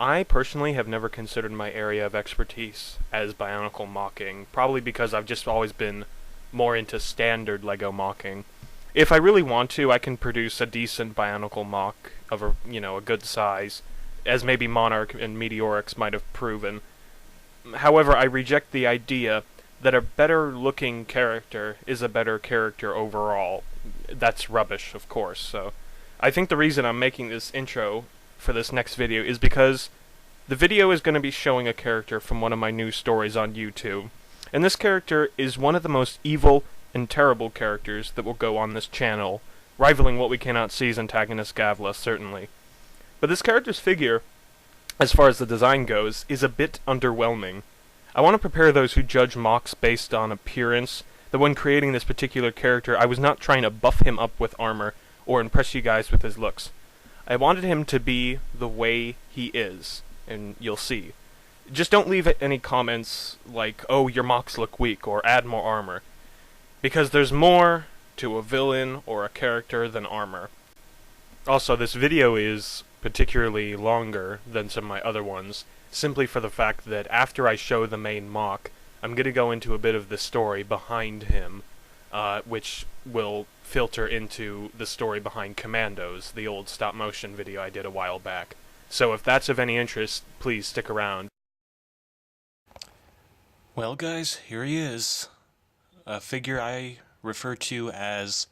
I personally have never considered my area of expertise as Bionicle mocking, probably because I've just always been more into standard LEGO mocking. If I really want to, I can produce a decent Bionicle mock of a good size, as maybe Monarch and Meteorix might have proven. However, I reject the idea that a better looking character is a better character overall. That's rubbish, of course, so I think the reason I'm making this intro for this next video is because the video is going to be showing a character from one of my new stories on YouTube, and this character is one of the most evil and terrible characters that will go on this channel, rivaling what we cannot see's antagonist Gavla, certainly. But this character's figure, as far as the design goes, is a bit underwhelming. I want to prepare those who judge mocks based on appearance, that when creating this particular character, I was not trying to buff him up with armor or impress you guys with his looks. I wanted him to be the way he is, and you'll see. Just don't leave any comments like, oh, your mocks look weak, or add more armor. Because there's more to a villain or a character than armor. Also, this video is particularly longer than some of my other ones, simply for the fact that after I show the main mock, I'm going to go into a bit of the story behind him, which will filter into the story behind Commandos, the old stop-motion video I did a while back. So if that's of any interest, please stick around. Well guys, here he is. A figure I refer to as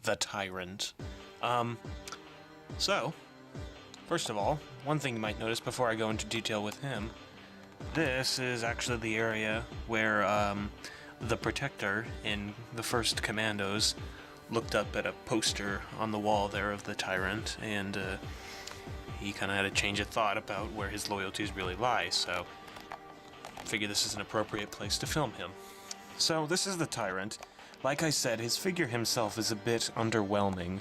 the Tyrant. So, first of all, one thing you might notice before I go into detail with him, this is actually the area where the Protector in the first Commandos looked up at a poster on the wall there of the Tyrant, and he kind of had a change of thought about where his loyalties really lie, so I figure this is an appropriate place to film him. So, this is the Tyrant. Like I said, his figure himself is a bit underwhelming.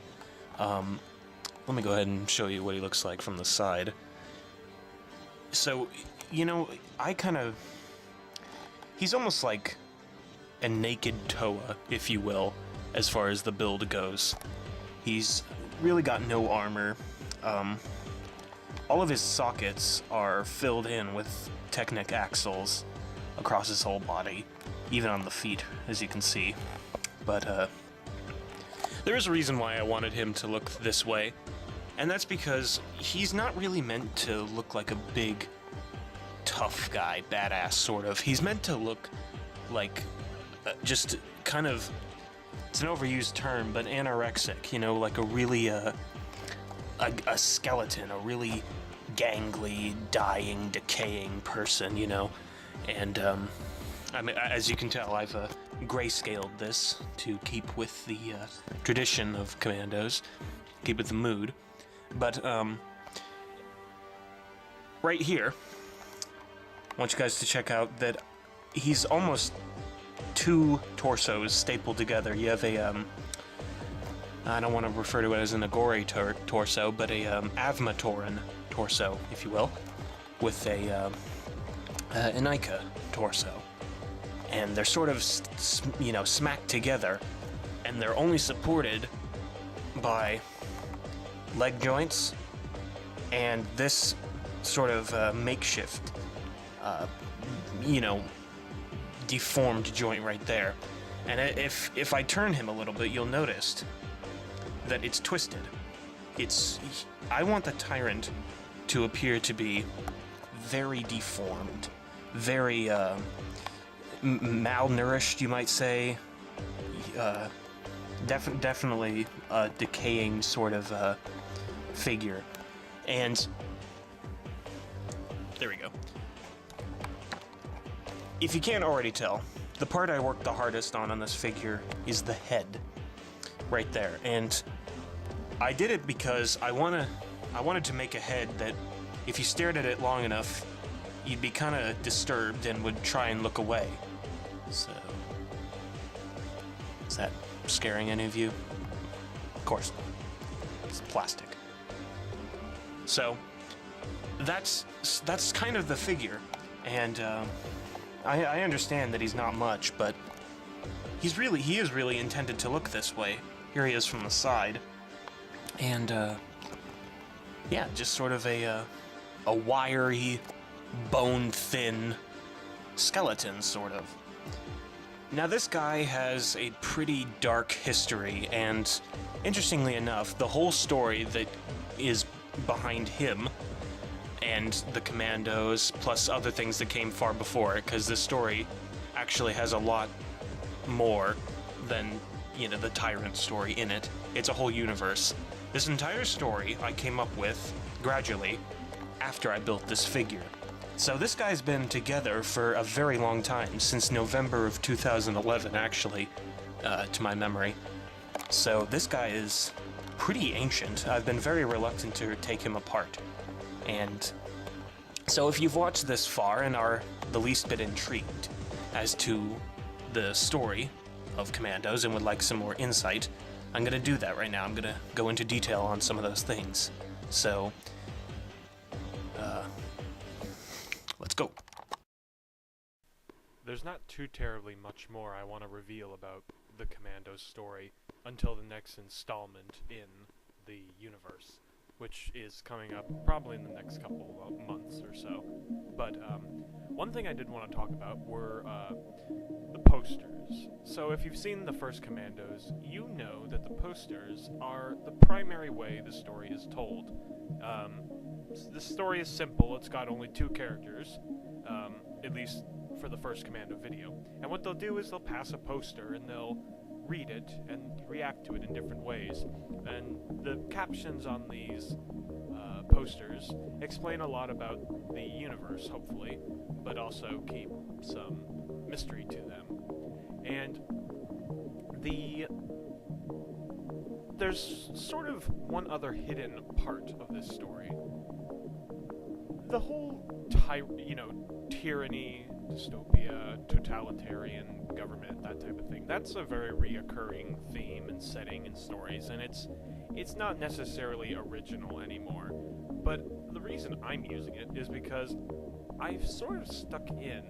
Let me go ahead and show you what he looks like from the side. So, you know, he's almost like a naked Toa, if you will, as far as the build goes. He's really got no armor. All of his sockets are filled in with Technic axles across his whole body, even on the feet, as you can see. But, there is a reason why I wanted him to look this way, and that's because he's not really meant to look like a big, tough guy, badass sort of. He's meant to look like just kind of, it's an overused term, but anorexic, you know, like a really, a skeleton, a really gangly, dying, decaying person, you know. And, I mean, as you can tell, I've grayscaled this to keep with the tradition of Commandos, keep with the mood. But, right here, I want you guys to check out that he's almost two torsos stapled together. You have a, I don't want to refer to it as an Agori torso, but a Avmatoran torso, if you will, with a Inika torso. And they're sort of, you know, smacked together, and they're only supported by leg joints and this sort of makeshift, you know, deformed joint right there. And if I turn him a little bit, you'll notice that it's twisted. I want the Tyrant to appear to be very deformed, very malnourished, you might say. Definitely a decaying sort of figure. And there we go. If you can't already tell, the part I worked the hardest on this figure is the head, right there. And I did it because I wanted to make a head that, if you stared at it long enough, you'd be kind of disturbed and would try and look away. So, is that scaring any of you? Of course not. It's plastic. So, that's kind of the figure, and I understand that he's not much, but he is really intended to look this way. Here he is from the side, and yeah, just sort of a a wiry, bone-thin skeleton, sort of. Now, this guy has a pretty dark history, and interestingly enough, the whole story that is behind him and the Commandos, plus other things that came far before it, because this story actually has a lot more than, you know, the Tyrant story in it. It's a whole universe. This entire story I came up with gradually after I built this figure. So this guy's been together for a very long time, since November of 2011, actually, to my memory. So this guy is pretty ancient. I've been very reluctant to take him apart. And so if you've watched this far and are the least bit intrigued as to the story of Commandos and would like some more insight, I'm going to do that right now. I'm going to go into detail on some of those things. So, let's go. There's not too terribly much more I want to reveal about the Commandos story until the next installment in the universe, which is coming up probably in the next couple of months or so. But one thing I did want to talk about were the posters. So if you've seen the first Commandos, you know that the posters are the primary way the story is told. The story is simple. It's got only two characters, at least for the first Commando video. And what they'll do is they'll pass a poster and they'll read it and react to it in different ways. And the captions on these posters explain a lot about the universe, hopefully, but also keep some mystery to them. And there's sort of one other hidden part of this story. The whole tyranny, dystopia, totalitarian government, that type of thing, that's a very reoccurring theme and setting in stories, and it's not necessarily original anymore. But the reason I'm using it is because I've sort of stuck in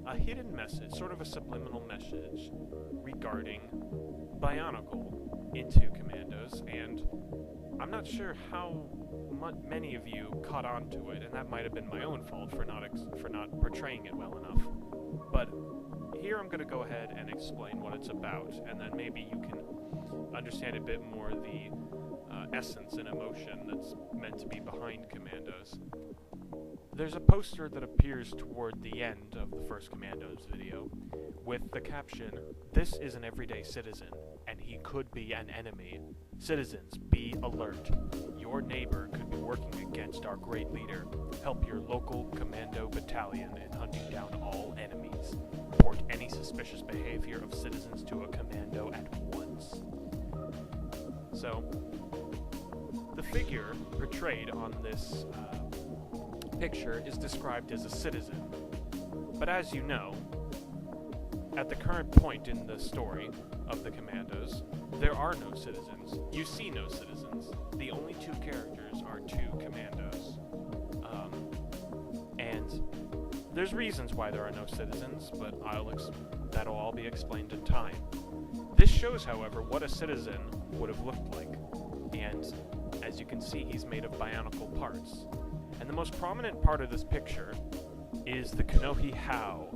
a hidden message, sort of a subliminal message, regarding Bionicle into Commandos, and I'm not sure how many of you caught on to it, and that might have been my own fault for not portraying it well enough. But here I'm going to go ahead and explain what it's about, and then maybe you can understand a bit more the essence and emotion that's meant to be behind Commandos. There's a poster that appears toward the end of the first Commandos video with the caption, "This is an everyday citizen, and he could be an enemy. Citizens, be alert. Your neighbor could be working against our great leader. Help your local commando battalion in hunting down all enemies. Report any suspicious behavior of citizens to a commando at once." So, the figure portrayed on this picture is described as a citizen. But as you know, at the current point in the story of the Commandos, there are no citizens. You see no citizens. The only two characters are two Commandos. And there's reasons why there are no citizens, but that'll all be explained in time. This shows, however, what a citizen would have looked like. And as you can see, he's made of Bionicle parts. And the most prominent part of this picture is the Kanohi How.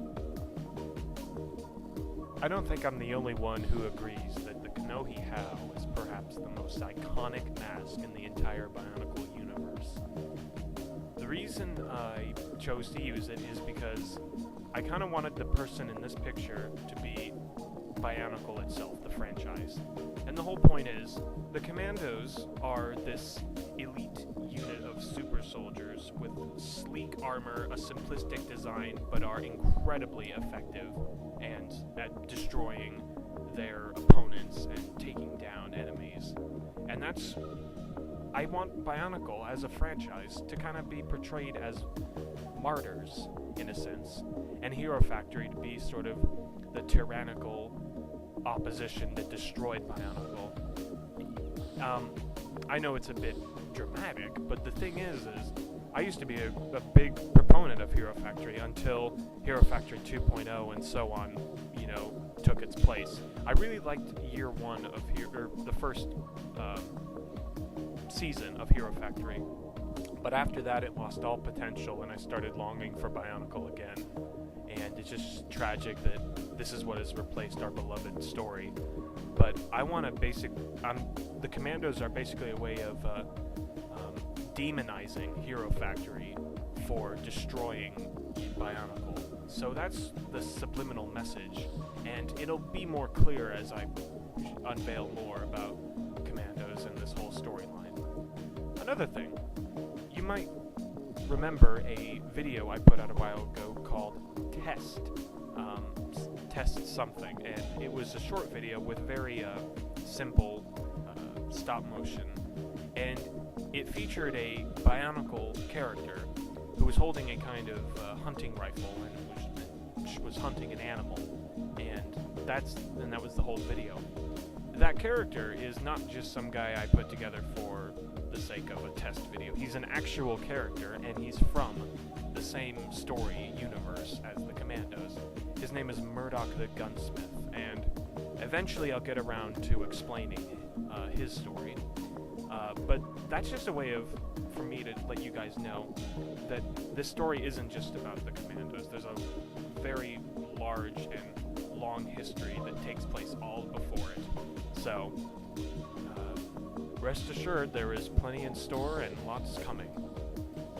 I don't think I'm the only one who agrees that the Kanohi How is perhaps the most iconic mask in the entire Bionicle universe. The reason I chose to use it is because I kind of wanted the person in this picture to be Bionicle itself, the franchise. And the whole point is, the Commandos are this elite unit of super soldiers with sleek armor, a simplistic design, but are incredibly effective and at destroying their opponents and taking down enemies. And I want Bionicle as a franchise to kind of be portrayed as martyrs, in a sense, and Hero Factory to be sort of the tyrannical opposition that destroyed Bionicle. I know it's a bit dramatic, but the thing is I used to be a big proponent of Hero Factory until Hero Factory 2.0 and so on, took its place. I really liked year one of the first season of Hero Factory, But after that, it lost all potential, and I started longing for Bionicle again. And it's just tragic that this is what has replaced our beloved story. But I want the Commandos are basically a way of demonizing Hero Factory for destroying Bionicle. So that's the subliminal message, and it'll be more clear as I unveil more about Commandos and this whole storyline. Another thing, you might remember a video I put out a while ago called Test something, and it was a short video with very simple stop motion, and it featured a Bionicle character who was holding a kind of hunting rifle and which was hunting an animal, and that was the whole video. That character is not just some guy I put together for the sake of a test video. He's an actual character, and he's from the same story universe as the Commandos. His name is Murdoch the Gunsmith, and eventually I'll get around to explaining his story. But that's just a way for me to let you guys know that this story isn't just about the Commandos. There's a very large and long history that takes place all before it. So, rest assured there is plenty in store and lots coming.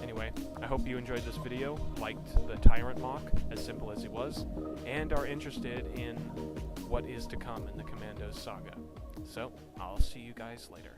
Anyway, I hope you enjoyed this video, liked the Tyrant MOC, as simple as it was, and are interested in what is to come in the Commandos saga. So, I'll see you guys later.